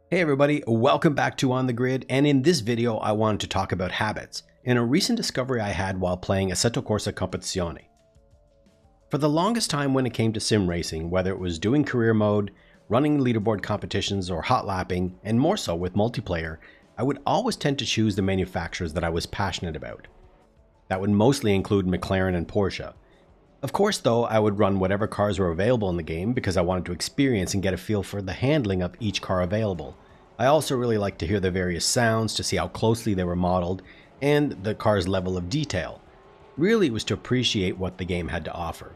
Hey everybody, welcome back to On the Grid, and in this video I wanted to talk about habits and a recent discovery I had while playing Assetto Corsacompetizione. For the longest time when it came to sim racing, whether it was doing career mode, running leaderboard competitions, or hot lapping, and more so with multiplayer, I would always tend to choose the manufacturers that I was passionate about. That would mostly include McLaren and Porsche. Of course though, I would run whatever cars were available in the game because I wanted to experience and get a feel for the handling of each car available. I also really liked to hear the various sounds to see how closely they were modeled and the car's level of detail. Really, it was to appreciate what the game had to offer.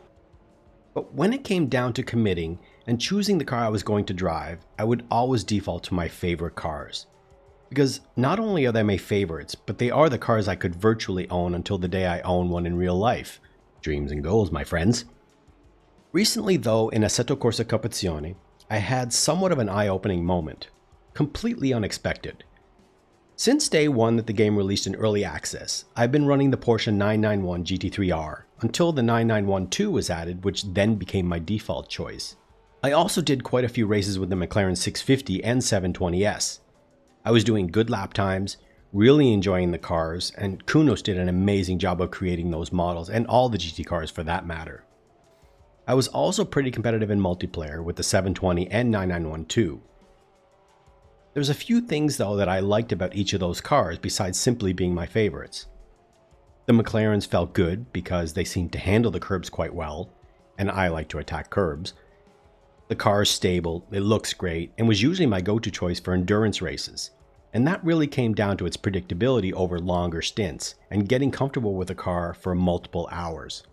But when it came down to committing and choosing the car I was going to drive, I would always default to my favorite cars. Because not only are they my favorites, but they are the cars I could virtually own until the day I own one in real life. Dreams and goals, my friends. Recently though, in Assetto Corsacompetizione, I had somewhat of an eye-opening moment. Completely unexpected. Since day one that the game released in early access, I've been running the Porsche 991 GT3R until the 991-2 was added, which then became my default choice. I also did quite a few races with the McLaren 650 and 720S. I was doing good lap times, really enjoying the cars, and Kunos did an amazing job of creating those models and all the GT cars for that matter. I was also pretty competitive in multiplayer with the 720 and 991-2. There's a few things though that I liked about each of those cars besides simply being my favorites. The McLarens felt good because they seemed to handle the curbs quite well, and I like to attack curbs. The car is stable, it looks great, and was usually my go-to choice for endurance races. And that really came down to its predictability over longer stints and getting comfortable with the car for multiple hours.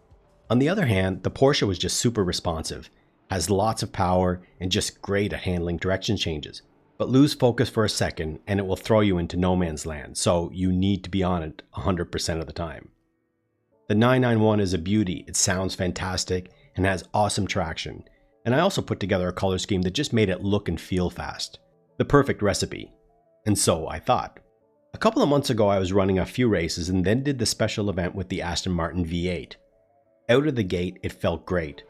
On the other hand, the Porsche was just super responsive, has lots of power, and just great at handling direction changes. But lose focus for a second and it will throw you into no man's land, so you need to be on it 100% of the time. The 991 is a beauty, it sounds fantastic and has awesome traction, and I also put together a color scheme that just made it look and feel fast. The perfect recipe. And so I thought. A couple of months ago I was running a few races and then did the special event with the Aston Martin V8. Out of the gate it felt great.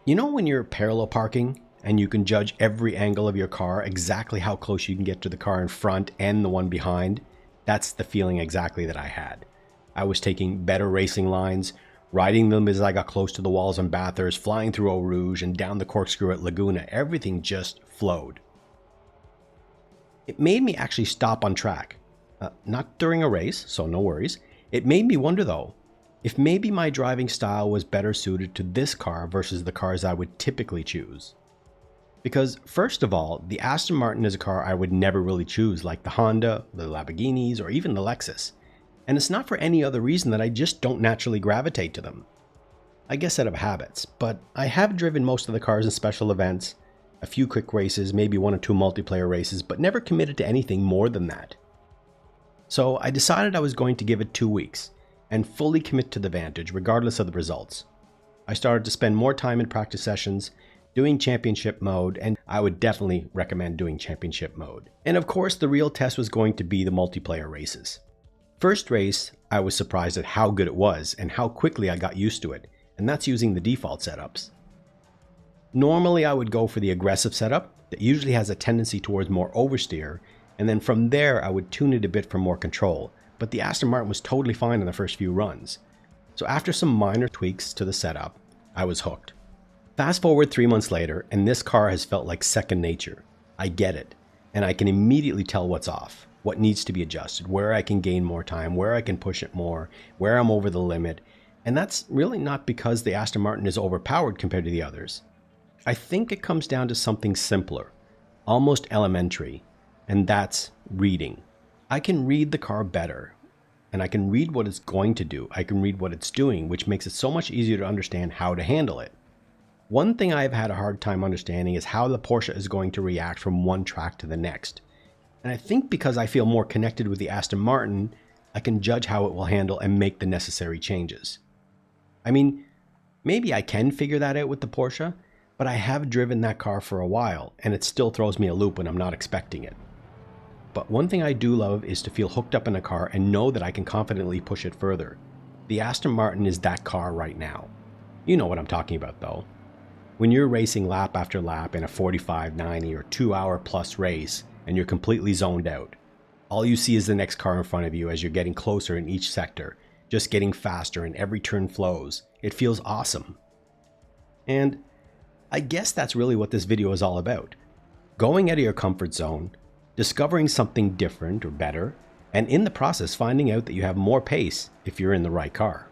You know when you're parallel parking and you can judge every angle of your car, exactly how close you can get to the car in front and the one behind? That's the feeling exactly that I had. I was taking better racing lines, riding them as I got close to the walls in Bathurst, flying through Eau Rouge and down the corkscrew at Laguna. Everything just flowed. It made me actually stop on track. Not during a race, so no worries. It made me wonder though, if maybe my driving style was better suited to this car versus the cars I would typically choose. Because first of all, the Aston Martin is a car I would never really choose, like the Honda, the Lamborghinis, or even the Lexus. And it's not for any other reason that I just don't naturally gravitate to them. I guess out of habits, but I have driven most of the cars in special events, a few quick races, maybe one or two multiplayer races, but never committed to anything more than that. So I decided I was going to give it 2 weeks and fully commit to the Vantage regardless of the results. I started to spend more time in practice sessions, doing championship mode, and I would definitely recommend doing championship mode. And of course the real test was going to be the multiplayer races. First race, I was surprised at how good it was and how quickly I got used to it, and that's using the default setups. Normally I would go for the aggressive setup that usually has a tendency towards more oversteer, and then from there I would tune it a bit for more control, but the Aston Martin was totally fine in the first few runs. So after some minor tweaks to the setup, I was hooked. Fast forward 3 months later, and this car has felt like second nature. I get it, and I can immediately tell what's off, what needs to be adjusted, where I can gain more time, where I can push it more, where I'm over the limit, and that's really not because the Aston Martin is overpowered compared to the others. I think it comes down to something simpler, almost elementary, and that's reading. I can read the car better, and I can read what it's going to do. I can read what it's doing, which makes it so much easier to understand how to handle it. One thing I've had a hard time understanding is how the Porsche is going to react from one track to the next. And I think because I feel more connected with the Aston Martin, I can judge how it will handle and make the necessary changes. I mean, maybe I can figure that out with the Porsche, but I have driven that car for a while, and it still throws me a loop when I'm not expecting it. But one thing I do love is to feel hooked up in a car and know that I can confidently push it further. The Aston Martin is that car right now. You know what I'm talking about though. When you're racing lap after lap in a 45, 90, or 2 hour plus race, and you're completely zoned out. All you see is the next car in front of you as you're getting closer in each sector, just getting faster and every turn flows. It feels awesome. And I guess that's really what this video is all about. Going out of your comfort zone, discovering something different or better, and in the process finding out that you have more pace if you're in the right car.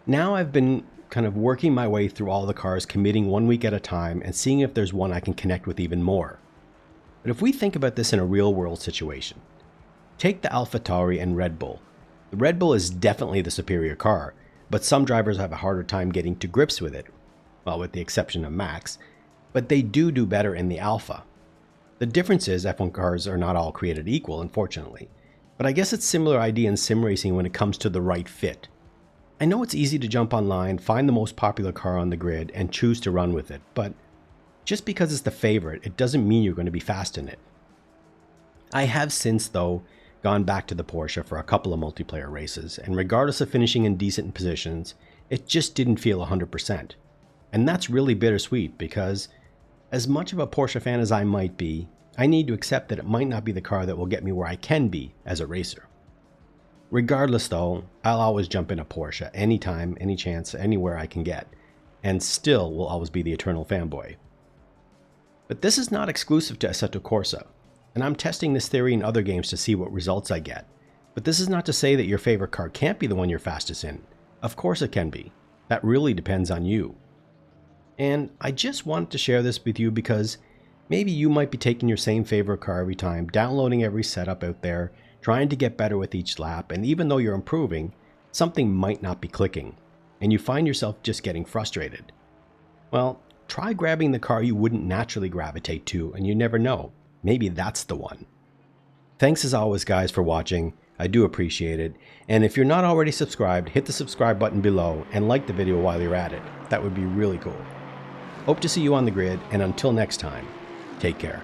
Now I've been kind of working my way through all the cars, committing 1 week at a time and seeing if there's one I can connect with even more. But if we think about this in a real world situation, take the AlphaTauri and Red Bull. The Red Bull is definitely the superior car, but some drivers have a harder time getting to grips with it, well, with the exception of Max, but they do better in the Alpha. The difference is F1 cars are not all created equal, unfortunately, but I guess it's a similar idea in sim racing when it comes to the right fit. I know it's easy to jump online, find the most popular car on the grid, and choose to run with it, but just because it's the favorite, it doesn't mean you're going to be fast in it. I have since, though, gone back to the Porsche for a couple of multiplayer races, and regardless of finishing in decent positions, it just didn't feel 100%. And that's really bittersweet because, as much of a Porsche fan as I might be, I need to accept that it might not be the car that will get me where I can be as a racer. Regardless though, I'll always jump in a Porsche anytime, any chance, anywhere I can get, and still will always be the eternal fanboy. But this is not exclusive to Assetto Corsa, and I'm testing this theory in other games to see what results I get. But this is not to say that your favorite car can't be the one you're fastest in. Of course it can be. That really depends on you. And I just wanted to share this with you because maybe you might be taking your same favorite car every time, downloading every setup out there, trying to get better with each lap, and even though you're improving, something might not be clicking, and you find yourself just getting frustrated. Well, try grabbing the car you wouldn't naturally gravitate to, and you never know, maybe that's the one. Thanks as always guys for watching, I do appreciate it, and if you're not already subscribed, hit the subscribe button below and like the video while you're at it, that would be really cool. Hope to see you on the grid, and until next time, take care.